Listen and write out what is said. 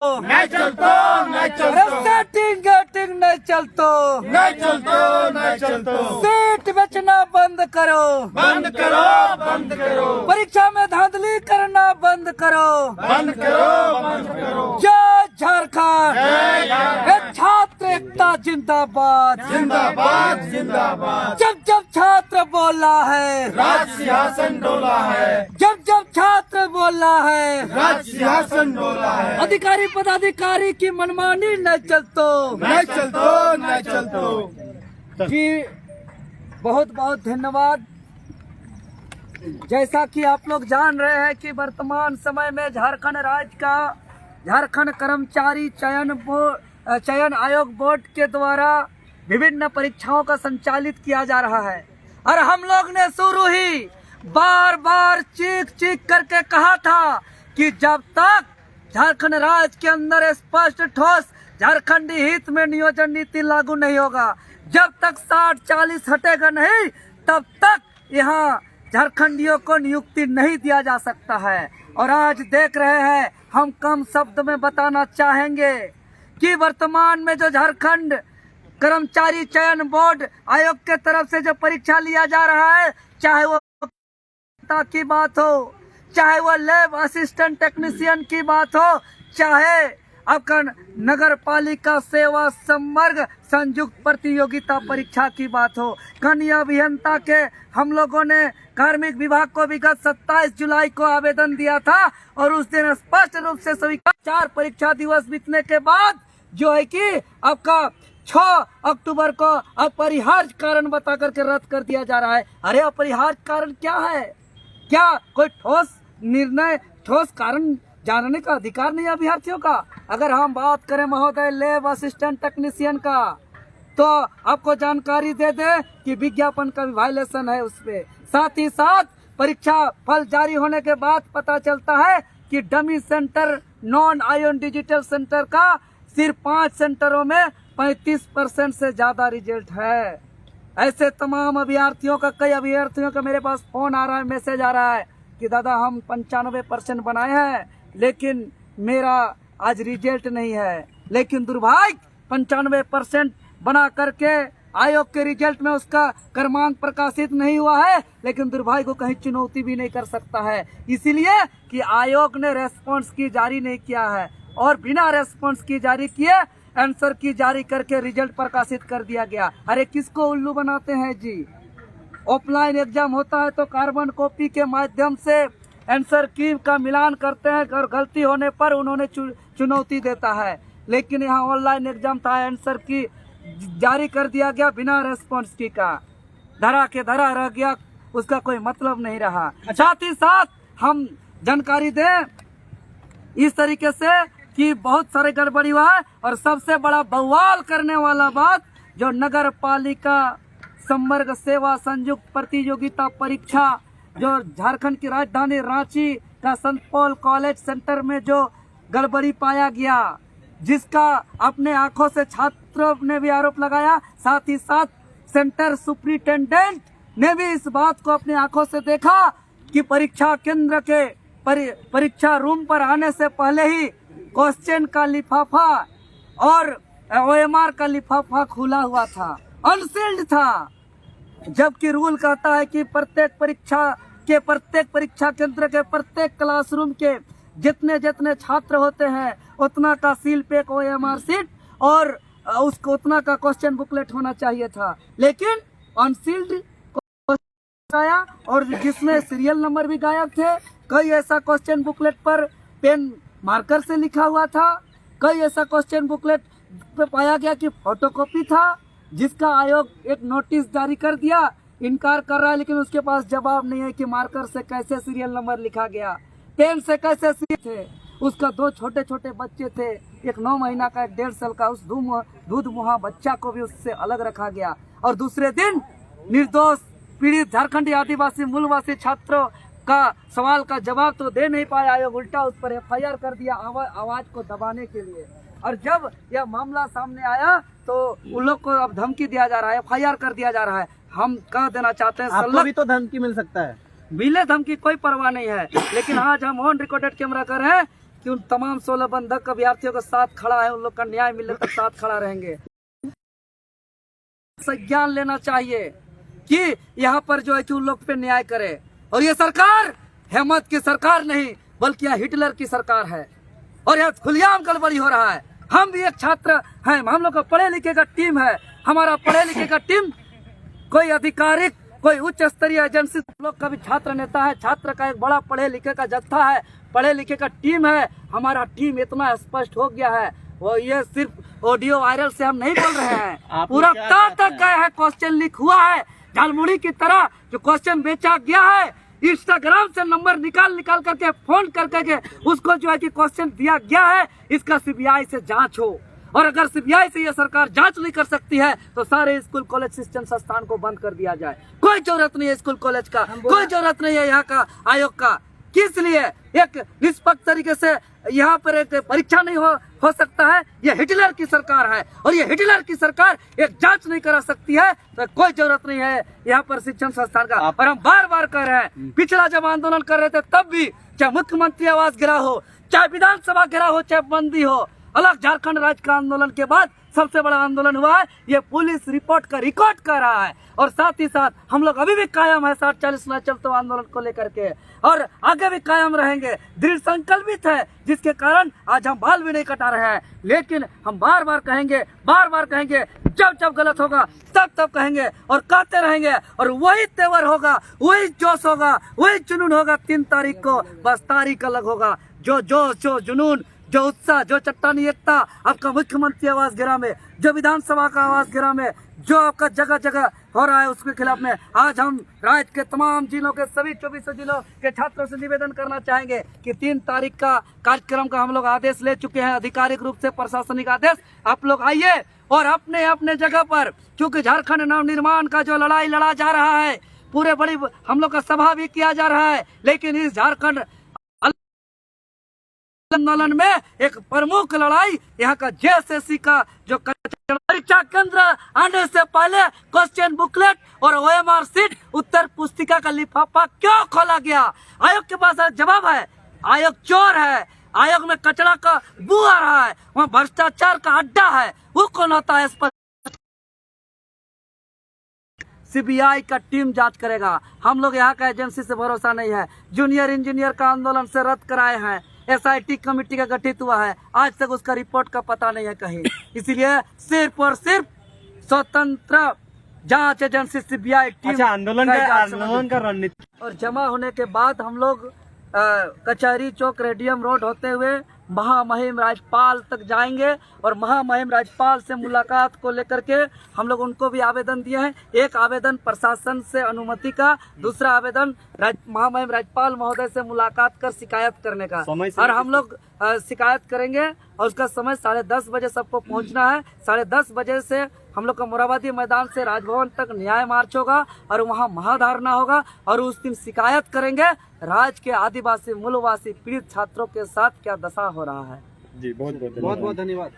नहीं चलतो नहीं चलतो setting getting नहीं चलतो नहीं चलतो नहीं चलतो सीट बेचना बंद करो बंद करो बंद करो परीक्षा में धांधली करना बंद करो बंद करो बंद करो जय झारखंड जय झारखंड। ये छात्र एकता जिंदाबाद जिंदाबाद जिंदाबाद जब जब छात्र बोला है राज सिंहासन डोला है जब जब छात्र बोला है राज सिंहासन डोला है अधिकारी पदाधिकारी की मनमानी नहीं चलतो नहीं चलतो नहीं चलतो जी बहुत बहुत धन्यवाद। जैसा कि आप लोग जान रहे हैं कि वर्तमान समय में झारखंड राज्य का झारखंड कर्मचारी चयन आयोग बोर्ड के द्वारा विभिन्न परीक्षाओं का संचालित किया जा रहा है और हम लोग ने शुरू ही बार बार चीख चीख करके कहा था कि जब तक झारखंड राज्य के अंदर स्पष्ट ठोस झारखंडी हित में नियोजन नीति लागू नहीं होगा, जब तक 60-40 हटेगा नहीं तब तक यहाँ झारखंडियों को नियुक्ति नहीं दिया जा सकता है। और आज देख रहे हैं, हम कम शब्द में बताना चाहेंगे कि वर्तमान में जो झारखंड कर्मचारी चयन बोर्ड आयोग के तरफ से जो परीक्षा लिया जा रहा है, चाहे वो की बात हो, चाहे वो लैब असिस्टेंट टेक्नीशियन की बात हो, चाहे आपका नगर पालिका सेवा संवर्ग संयुक्त प्रतियोगिता परीक्षा की बात हो, कन्या अभियंता के हम लोगों ने कार्मिक विभाग को विगत 27 जुलाई को आवेदन दिया था और उस दिन स्पष्ट रूप से सभी 4 परीक्षा दिवस बीतने के बाद जो है कि आपका 6 अक्टूबर को अपरिहार्य कारण बता करके रद्द कर दिया जा रहा है। अरे अपरिहार्य कारण क्या है? क्या कोई ठोस निर्णय ठोस कारण जानने का अधिकार नहीं है अभ्यर्थियों का? अगर हम बात करें महोदय लैब असिस्टेंट टेक्नीशियन का, तो आपको जानकारी दे दे कि विज्ञापन का वायलेशन है उसपे। साथ ही साथ परीक्षा फल जारी होने के बाद पता चलता है कि dummy centre non ion digital centre का सिर्फ 5 सेंटरों में 35% से ज्यादा रिजल्ट है। ऐसे तमाम अभ्यर्थियों का, कई अभ्यर्थियों का मेरे पास फोन आ रहा है, मैसेज आ रहा है कि दादा हम 95% बनाए हैं लेकिन मेरा आज रिजल्ट नहीं है। लेकिन दुर्भाग्य 95% बना करके आयोग के रिजल्ट में उसका क्रमांक प्रकाशित नहीं हुआ है, लेकिन दुर्भाग्य को कहीं चुनौती भी नहीं कर सकता है, इसीलिए कि आयोग ने रेस्पॉन्स की जारी नहीं किया है और बिना रेस्पॉन्स की जारी किए आंसर की जारी करके रिजल्ट प्रकाशित कर दिया गया। अरे किसको उल्लू बनाते हैं जी? ऑफलाइन एग्जाम होता है तो कार्बन कॉपी के माध्यम से आंसर की का मिलान करते हैं और गलती होने पर उन्होंने चुनौती देता है, लेकिन यहाँ ऑनलाइन एग्जाम था, आंसर की जारी कर दिया गया बिना रेस्पॉन्स की का, धरा के धरा रह गया, उसका कोई मतलब नहीं रहा। साथ ही साथ हम जानकारी दें इस तरीके से कि बहुत सारे गड़बड़ी हुआ है और सबसे बड़ा बवाल करने वाला बात जो नगर पालिका संवर्ग सेवा संयुक्त प्रतियोगिता परीक्षा जो झारखंड की राजधानी रांची का संत पॉल कॉलेज सेंटर में जो गड़बड़ी पाया गया, जिसका अपने आंखों से छात्रों ने भी आरोप लगाया, साथ ही साथ सेंटर सुपरिटेंडेंट ने भी इस बात को अपने आंखों से देखा कि परीक्षा केंद्र के परीक्षा रूम पर आने से पहले ही क्वेश्चन का लिफाफा और OMR का लिफाफा खुला हुआ था, अनसील्ड था, जबकि रूल कहता है कि प्रत्येक परीक्षा केंद्र के प्रत्येक क्लासरूम के जितने छात्र होते हैं उतना का सील पैक OMR सीट और उसको उतना का क्वेश्चन बुकलेट होना चाहिए था, लेकिन अनसील्ड आया और जिसमें सीरियल नंबर भी गायब थे। कई ऐसा क्वेश्चन बुकलेट पर पेन मार्कर से लिखा हुआ था, कई ऐसा क्वेश्चन बुकलेट पे पाया गया कि फोटोकॉपी था, जिसका आयोग एक नोटिस जारी कर दिया, इनकार कर रहा है, लेकिन उसके पास जवाब नहीं है कि मार्कर से कैसे सीरियल नंबर लिखा गया, पेन से कैसे थे। उसका 2 छोटे बच्चे थे, एक 9 महीना का, एक 1.5 साल का, उस दूध मुहा बच्चा को भी उससे अलग रखा गया। और दूसरे दिन निर्दोष पीड़ित झारखंडी आदिवासी मूलवासी छात्रों का सवाल का जवाब तो दे नहीं पाया आयोग, उल्टा उस पर FIR कर दिया आवाज को दबाने के लिए। और जब यह मामला सामने आया तो उन लोग को अब धमकी दिया जा रहा है, FIR कर दिया जा रहा है। हम कह देना चाहते हैं आपको भी तो धमकी मिल सकता है, मिले धमकी कोई परवाह नहीं है, लेकिन आज हम ऑन रिकॉर्डेड कैमरा कर रहे हैं कि उन तमाम 16 बंधक अभ्यर्थियों के साथ खड़ा है, उन लोग का न्याय मिलने तक साथ खड़ा रहेंगे। संज्ञान लेना चाहिए कि यहाँ पर जो है कि उन लोग पे न्याय करे। और ये सरकार हेमंत की सरकार नहीं बल्कि यह हिटलर की सरकार है और यह खुलेआम गड़बड़ी हो रहा है। हम भी एक छात्र हैं, हम लोग का पढ़े लिखे का टीम है। हमारा पढ़े लिखे का टीम कोई आधिकारिक कोई उच्च स्तरीय एजेंसी लोग का भी छात्र नेता है, छात्र का एक बड़ा पढ़े लिखे का जत्था है, पढ़े लिखे का टीम है। हमारा टीम इतना स्पष्ट हो गया है, वो ये सिर्फ ऑडियो वायरल से हम नहीं बोल रहे हैं, पूरा तक गए हैं, क्वेश्चन लीक हुआ है झालमुड़ी की तरह। जो क्वेश्चन बेचा गया है इंस्टाग्राम से नंबर निकाल करके फोन करके उसको जो है कि क्वेश्चन दिया गया है, इसका सीबीआई से जांच हो। और अगर सीबीआई से ये सरकार जांच नहीं कर सकती है तो सारे स्कूल कॉलेज शिक्षण संस्थान को बंद कर दिया जाए। कोई जरूरत नहीं है स्कूल कॉलेज का, कोई जरूरत नहीं है यहाँ का आयोग का। किस लिए एक निष्पक्ष तरीके से यहाँ पर एक परीक्षा नहीं हो सकता है? ये हिटलर की सरकार है और ये हिटलर की सरकार एक जांच नहीं करा सकती है, तो कोई जरूरत नहीं है यहाँ पर शिक्षण संस्थान का। और हम बार बार कह रहे हैं, पिछला जब आंदोलन कर रहे थे तब भी, चाहे मुख्यमंत्री आवास गिरा हो, चाहे विधानसभा गिरा हो, चाहे बंदी हो, अलग झारखंड राज्य का आंदोलन के बाद सबसे बड़ा आंदोलन हुआ है। ये पुलिस रिपोर्ट का रिकॉर्ड कर रहा है और साथ ही साथ हम लोग अभी भी कायम है 60-40 न चलते आंदोलन को लेकर के, और आगे भी कायम रहेंगे, दृढ़ संकल्पित है, जिसके कारण आज हम बाल भी नहीं कटा रहे हैं। लेकिन हम बार बार कहेंगे, जब गलत होगा तब कहेंगे और कहते रहेंगे, और वही तेवर होगा, वही जोश होगा, वही जुनून होगा। 3 तारीख को बस तारीख अलग होगा। जो जोश, जो जुनून, जो उत्साह, जो चट्टानी एकता आपका मुख्यमंत्री आवास गिरा में, जो विधानसभा का आवास गिरा में, जो आपका जगह जगह हो रहा है उसके खिलाफ में आज हम राज्य के तमाम जिलों के सभी 24 जिलों के छात्रों से निवेदन करना चाहेंगे कि 3 तारीख का कार्यक्रम का हम लोग आदेश ले चुके हैं, आधिकारिक रूप से प्रशासनिक आदेश। आप लोग आइए और अपने अपने जगह पर, क्योंकि झारखंड नवनिर्माण का जो लड़ाई लड़ा जा रहा है, पूरे बड़ी हम लोग का सभा भी किया जा रहा है, लेकिन इस झारखंड आंदोलन में एक प्रमुख लड़ाई यहाँ का जेएसएससी का जो परीक्षा केंद्र आने से पहले क्वेश्चन बुकलेट और ओएमआर सीट उत्तर पुस्तिका का लिफाफा क्यों खोला गया? आयोग के पास जवाब है। आयोग चोर है, आयोग में कचरा का बू आ रहा है, वहाँ भ्रष्टाचार का अड्डा है। वो कौन होता है? इस पर सीबीआई का टीम जांच करेगा। हम लोग यहाँ का एजेंसी से भरोसा नहीं है। जूनियर इंजीनियर का आंदोलन से रद्द कराए हैं, एसआईटी कमेटी का गठित हुआ है, आज तक उसका रिपोर्ट का पता नहीं है कहीं। इसलिए सिर्फ और सिर्फ स्वतंत्र जांच एजेंसी सीबीआई टीम आंदोलन का रणनीति और जमा होने के बाद हम लोग कचहरी चौक रेडियम रोड होते हुए महामहिम राज्यपाल तक जाएंगे और महामहिम राज्यपाल से मुलाकात को लेकर के हम लोग उनको भी आवेदन दिए हैं। एक आवेदन प्रशासन से अनुमति का, दूसरा आवेदन महामहिम राज्यपाल महोदय से मुलाकात कर शिकायत करने का। और हम लोग शिकायत करेंगे और उसका समय 10:30 बजे सबको पहुंचना है। 10:30 बजे से हम लोग का मोराबादी मैदान से राजभवन तक न्याय मार्च होगा और वहाँ महाधारणा होगा और उस दिन शिकायत करेंगे राज्य के आदिवासी मूलवासी पीड़ित छात्रों के साथ क्या दशा हो रहा है। जी बहुत बहुत धन्यवाद।